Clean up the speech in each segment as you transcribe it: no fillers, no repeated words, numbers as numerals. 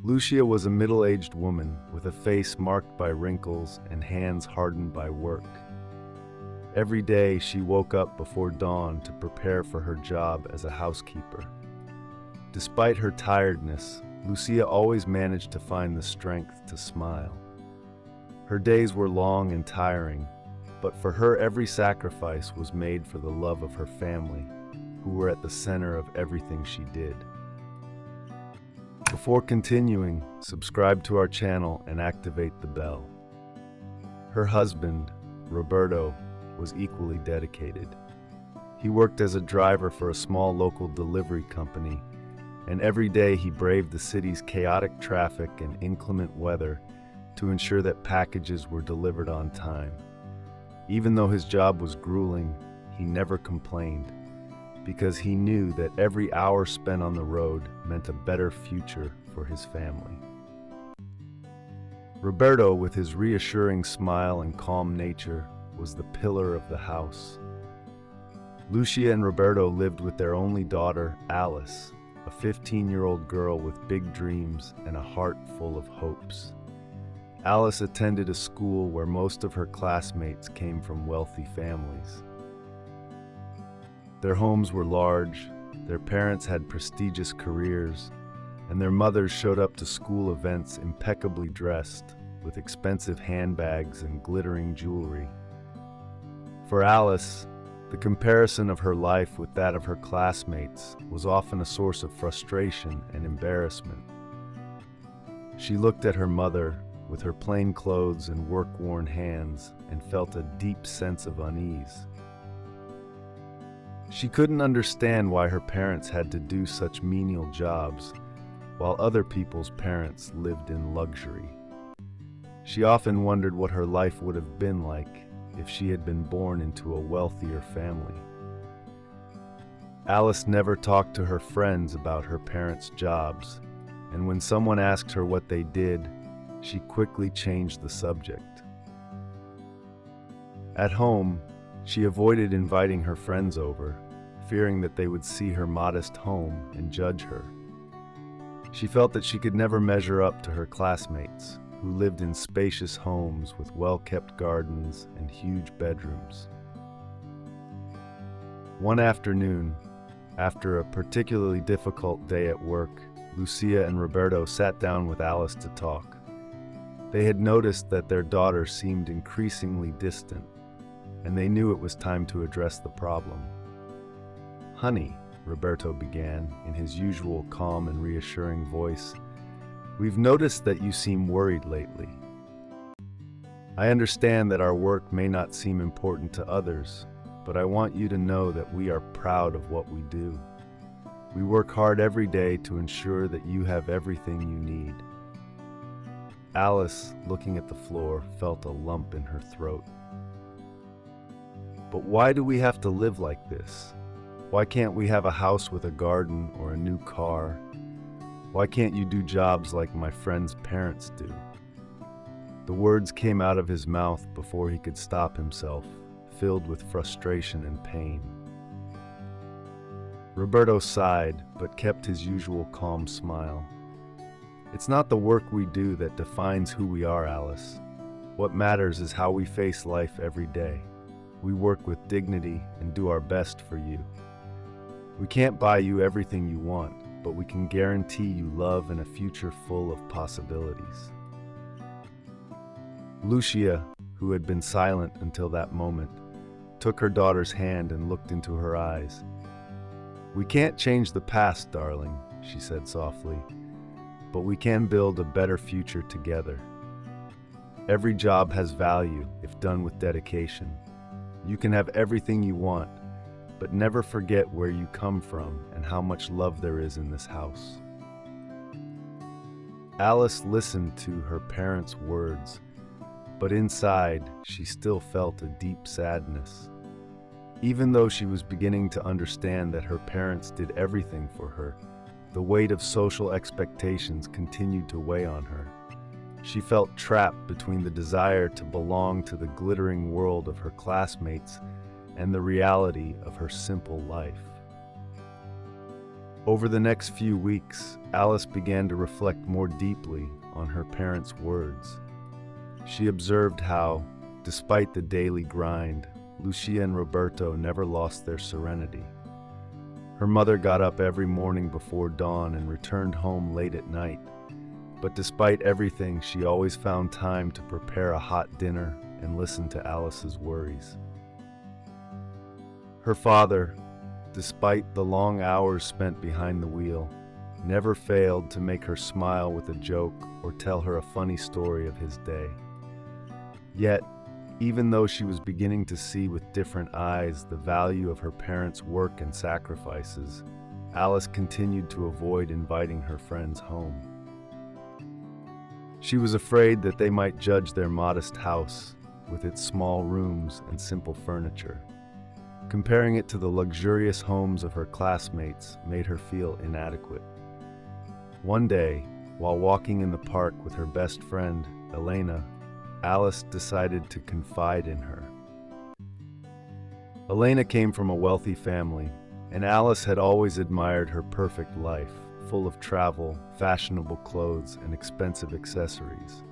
Lucia was a middle-aged woman with a face marked by wrinkles and hands hardened by work. Every day she woke up before dawn to prepare for her job as a housekeeper. Despite her tiredness, Lucia always managed to find the strength to smile. Her days were long and tiring, but for her every sacrifice was made for the love of her family, who were at the center of everything she did. Before continuing, subscribe to our channel and activate the bell. Her husband, Roberto, was equally dedicated. He worked as a driver for a small local delivery company, and every day he braved the city's chaotic traffic and inclement weather to ensure that packages were delivered on time. Even though his job was grueling, he never complained, because he knew that every hour spent on the road meant a better future for his family. Roberto, with his reassuring smile and calm nature, was the pillar of the house. Lucia and Roberto lived with their only daughter, Alice, a 15-year-old girl with big dreams and a heart full of hopes. Alice attended a school where most of her classmates came from wealthy families. Their homes were large, their parents had prestigious careers, and their mothers showed up to school events impeccably dressed, with expensive handbags and glittering jewelry. For Alice, the comparison of her life with that of her classmates was often a source of frustration and embarrassment. She looked at her mother with her plain clothes and work-worn hands and felt a deep sense of unease. She couldn't understand why her parents had to do such menial jobs, while other people's parents lived in luxury. She often wondered what her life would have been like if she had been born into a wealthier family. Alice never talked to her friends about her parents' jobs, and when someone asked her what they did, she quickly changed the subject. At home, she avoided inviting her friends over, fearing that they would see her modest home and judge her. She felt that she could never measure up to her classmates, who lived in spacious homes with well-kept gardens and huge bedrooms. One afternoon, after a particularly difficult day at work, Lucia and Roberto sat down with Alice to talk. They had noticed that their daughter seemed increasingly distant, and they knew it was time to address the problem. "Honey," Roberto began in his usual calm and reassuring voice, "we've noticed that you seem worried lately. I understand that our work may not seem important to others, but I want you to know that we are proud of what we do. We work hard every day to ensure that you have everything you need." Alice, looking at the floor, felt a lump in her throat. "But why do we have to live like this? Why can't we have a house with a garden or a new car? Why can't you do jobs like my friend's parents do?" The words came out of his mouth before he could stop himself, filled with frustration and pain. Roberto sighed, but kept his usual calm smile. "It's not the work we do that defines who we are, Alice. What matters is how we face life every day. We work with dignity and do our best for you. We can't buy you everything you want, but we can guarantee you love and a future full of possibilities." Lucia, who had been silent until that moment, took her daughter's hand and looked into her eyes. "We can't change the past, darling," she said softly, "but we can build a better future together. Every job has value if done with dedication. You can have everything you want, but never forget where you come from and how much love there is in this house." Alice listened to her parents' words, but inside she still felt a deep sadness. Even though she was beginning to understand that her parents did everything for her, the weight of social expectations continued to weigh on her. She felt trapped between the desire to belong to the glittering world of her classmates and the reality of her simple life. Over the next few weeks, Alice began to reflect more deeply on her parents' words. She observed how, despite the daily grind, Lucia and Roberto never lost their serenity. Her mother got up every morning before dawn and returned home late at night. But despite everything, she always found time to prepare a hot dinner and listen to Alice's worries. Her father, despite the long hours spent behind the wheel, never failed to make her smile with a joke or tell her a funny story of his day. Yet, even though she was beginning to see with different eyes the value of her parents' work and sacrifices, Alice continued to avoid inviting her friends home. She was afraid that they might judge their modest house, with its small rooms and simple furniture. Comparing it to the luxurious homes of her classmates made her feel inadequate. One day, while walking in the park with her best friend, Elena, Alice decided to confide in her. Elena came from a wealthy family, and Alice had always admired her perfect life, full of travel, fashionable clothes, and expensive accessories.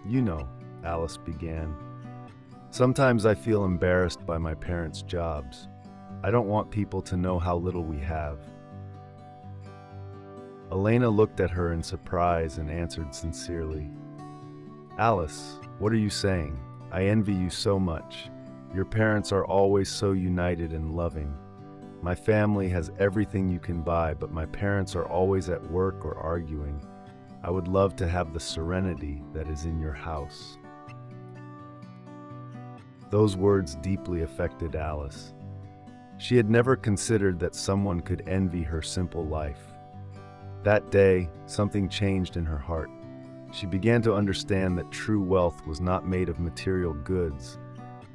"You know," Alice began, "sometimes I feel embarrassed by my parents' jobs. I don't want people to know how little we have." Elena looked at her in surprise and answered sincerely, "Alice, what are you saying? I envy you so much. Your parents are always so united and loving. My family has everything you can buy, but my parents are always at work or arguing. I would love to have the serenity that is in your house." Those words deeply affected Alice. She had never considered that someone could envy her simple life. That day, something changed in her heart. She began to understand that true wealth was not made of material goods,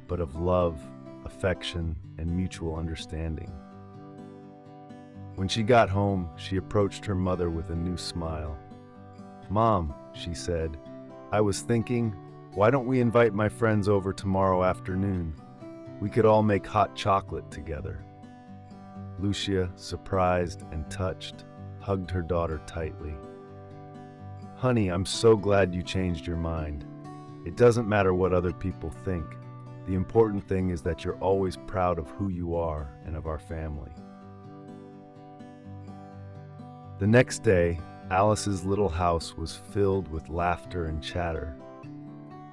but of love, affection, and mutual understanding. When she got home, she approached her mother with a new smile. "Mom," she said, "I was thinking, why don't we invite my friends over tomorrow afternoon? We could all make hot chocolate together." Lucia, surprised and touched, hugged her daughter tightly. "Honey, I'm so glad you changed your mind. It doesn't matter what other people think. The important thing is that you're always proud of who you are and of our family." The next day, Alice's little house was filled with laughter and chatter.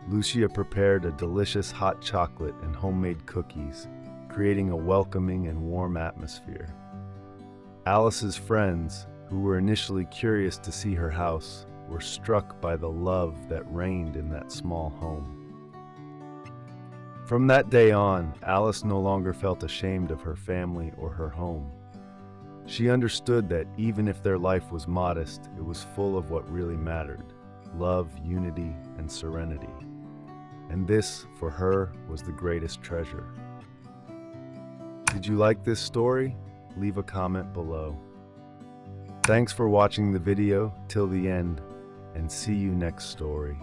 Lucia prepared a delicious hot chocolate and homemade cookies, creating a welcoming and warm atmosphere. Alice's friends, who were initially curious to see her house, were struck by the love that reigned in that small home. From that day on, Alice no longer felt ashamed of her family or her home. She understood that even if their life was modest, it was full of what really mattered: love, unity, and serenity. And this, for her, was the greatest treasure. Did you like this story? Leave a comment below. Thanks for watching the video till the end, and see you next story.